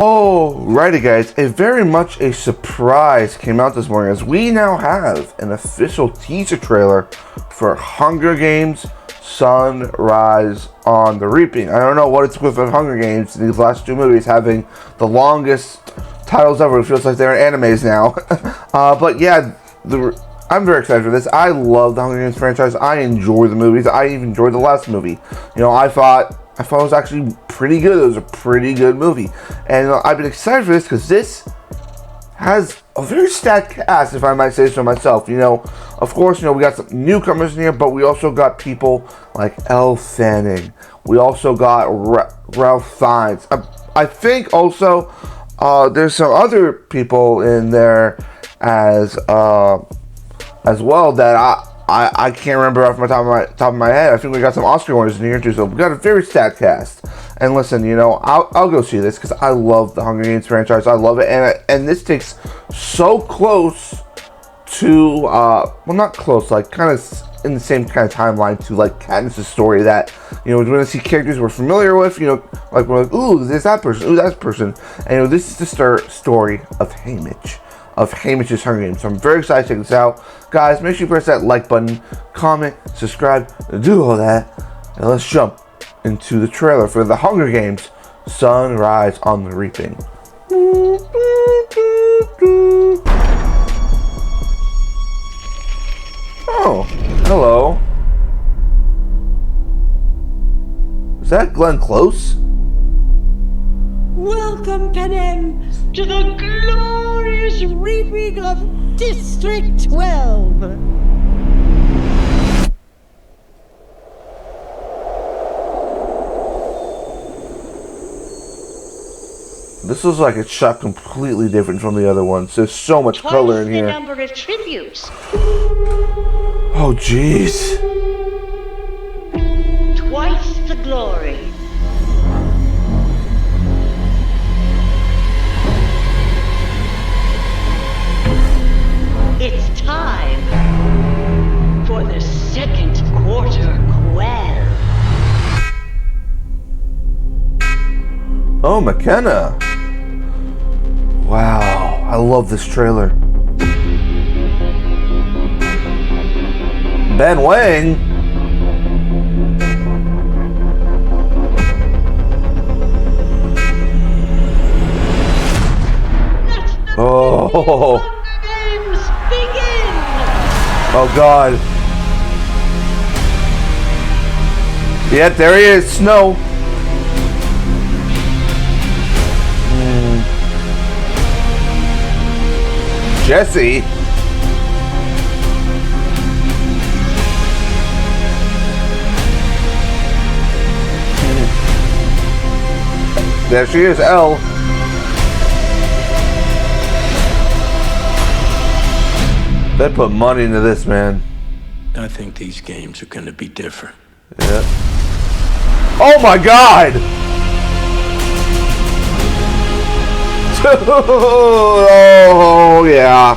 Alrighty guys, very much a surprise came out this morning as we now have an official teaser trailer for Hunger Games Sunrise on the Reaping. I don't know what it's with Hunger Games, these last two movies having the longest titles ever. It feels like they're animes now. But yeah, I'm very excited for this. I love the Hunger Games franchise. I enjoy the movies. I even enjoyed the last movie. You know, I thought it was actually pretty good. It was a pretty good movie. And I've been excited for this because this has a very stacked cast, if I might say so myself. You know, of course, we got some newcomers in here, but we also got people like Elle Fanning. We also got Ralph Fiennes. I think also there's some other people in there as well that I can't remember off the top of my head. I think we got some Oscar winners in here too, so we got a very stacked cast. And listen, I'll go see this because I love the Hunger Games franchise. I love it, and this takes so close to well, not close, like kind of in the same kind of timeline to like Katniss' story that we're going to see characters we're familiar with. Like we're like, ooh, there's that person, ooh, that person, and this is the story of Haymitch's Hunger Games. So I'm very excited to check this out. Guys, make sure you press that like button, comment, subscribe, do all that. And let's jump into the trailer for the Hunger Games Sunrise on the Reaping. Oh, hello. Is that Glenn Close? Welcome, Panem, to the glorious reaping of District 12. This looks like it's shot completely different from the other ones. There's so much color in here. Twice the number of tributes. Oh, jeez. Twice the glory. It's time for the second Quarter Quell. Oh, McKenna. Wow, I love this trailer. Ben Wang. Oh. Oh God. Yep, there he is, Snow. Jesse. There she is, Elle. They put money into this, man. I think these games are going to be different. Yeah. Oh my God! Oh yeah.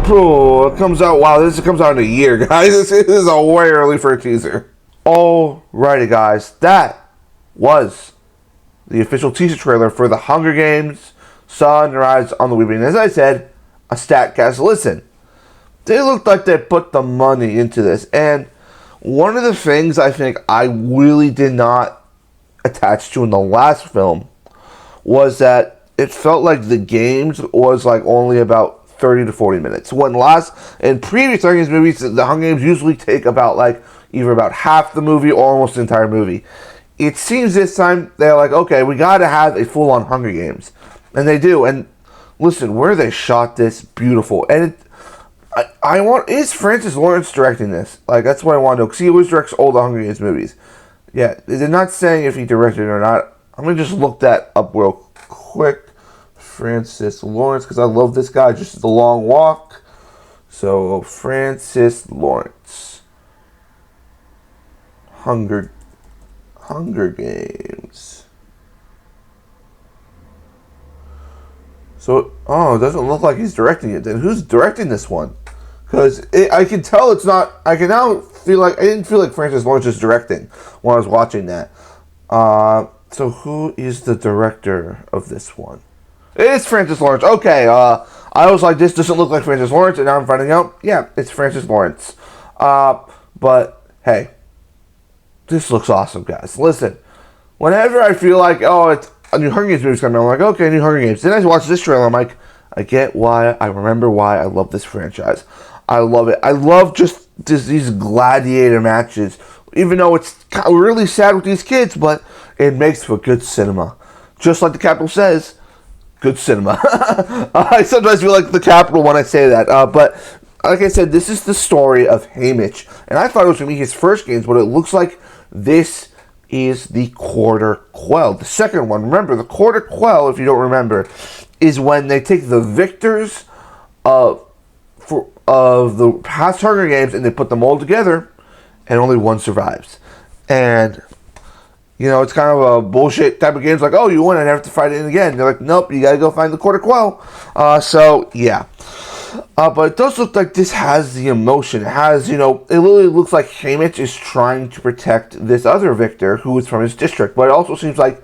Oh, it comes out. Wow, this comes out in a year, guys. This is a way early for a teaser. Alrighty, guys, that was the official teaser trailer for the Hunger Games Sunrise on the Reaping. As I said, a stat cast. Listen, they looked like they put the money into this, and one of the things I think I really did not attach to in the last film was that it felt like the games was like only about 30 to 40 minutes. When in previous Hunger Games movies, the Hunger Games usually take about like either about half the movie or almost the entire movie. It seems this time they're like, okay, we got to have a full-on Hunger Games, and they do. And listen, where they shot this, beautiful. And is Francis Lawrence directing this? Like, that's what I want to know, because he always directs all the Hunger Games movies. Yeah, they're not saying if he directed it or not. I'm gonna just look that up real quick. Francis Lawrence, because I love this guy. Just The Long Walk. So Francis Lawrence, Hunger Games. So, it doesn't look like he's directing it. Then who's directing this one? because I can tell it's not. I can now feel like I didn't feel like Francis Lawrence is directing when I was watching that. So who is the director of this one? It is Francis Lawrence. Okay. I was like, this doesn't look like Francis Lawrence, and now I'm finding out, yeah, it's Francis Lawrence. But hey, this looks awesome, guys. Listen, whenever I feel like, oh, it's a new Hunger Games movie's coming, I'm like, okay, new Hunger Games. Then I watch this trailer, I'm like, I remember why I love this franchise. I love it. I love just these gladiator matches, even though it's really sad with these kids, but it makes for good cinema. Just like the Capitol says, good cinema. I sometimes feel like the Capitol when I say that, but like I said, this is the story of Haymitch, and I thought it was going to be his first games, but it looks like this is the Quarter Quell, the second one. Remember, the Quarter Quell, if you don't remember, is when they take the victors of the past Hunger Games and they put them all together, and only one survives. And you know, it's kind of a bullshit type of game. It's like, oh, you won and have to fight it again. They're like, nope, you gotta go find the Quarter Quell. So yeah. But it does look like this has the emotion. It has, you know, it literally looks like Haymitch is trying to protect this other victor who is from his district. But it also seems like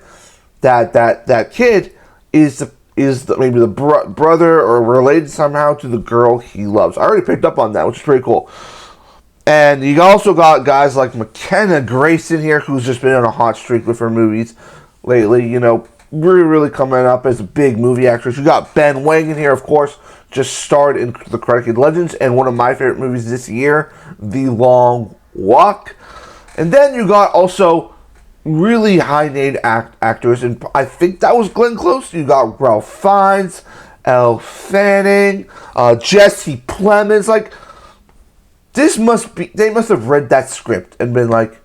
that kid is maybe the brother or related somehow to the girl he loves. I already picked up on that, which is pretty cool. And you also got guys like McKenna Grace in here, who's just been on a hot streak with her movies lately. You know, really coming up as a big movie actress. You got Ben Wang in here, of course, just starred in The Karate Kid Legends, and one of my favorite movies this year, The Long Walk. And then you got also really high-named actors, and I think that was Glenn Close. You got Ralph Fiennes, Elle Fanning, Jesse Plemons. Like, they must have read that script and been like,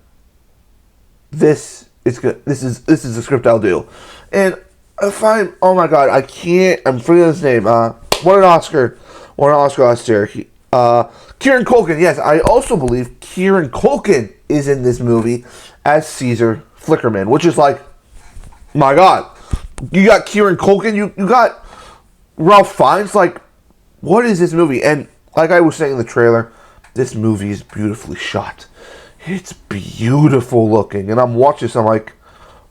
this is good. This is the script I'll do. And oh my god, I'm forgetting his name. Won an Oscar last year. Kieran Culkin. Yes, I also believe Kieran Culkin is in this movie as Caesar Flickerman, which is like, my god, you got Kieran Culkin, you got Ralph Fiennes. Like, what is this movie? And like I was saying in the trailer, this movie is beautifully shot. It's beautiful looking, and I'm watching this. I'm like,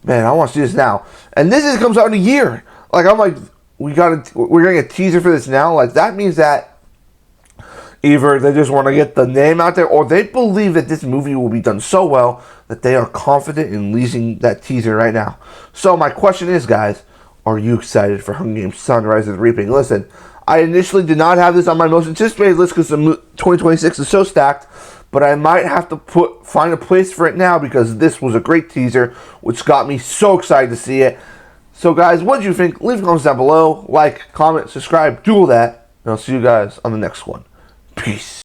man, I want to see this now. And this comes out in a year. Like, I'm like, we're getting a teaser for this now. Like, that means that either they just want to get the name out there, or they believe that this movie will be done so well that they are confident in releasing that teaser right now. So my question is, guys, are you excited for Hunger Games: Sunrise of the Reaping? Listen, I initially did not have this on my most anticipated list because 2026 is so stacked, but I might have to find a place for it now because this was a great teaser, which got me so excited to see it. So guys, what do you think? Leave comments down below. Like, comment, subscribe, do all that, and I'll see you guys on the next one. Peace.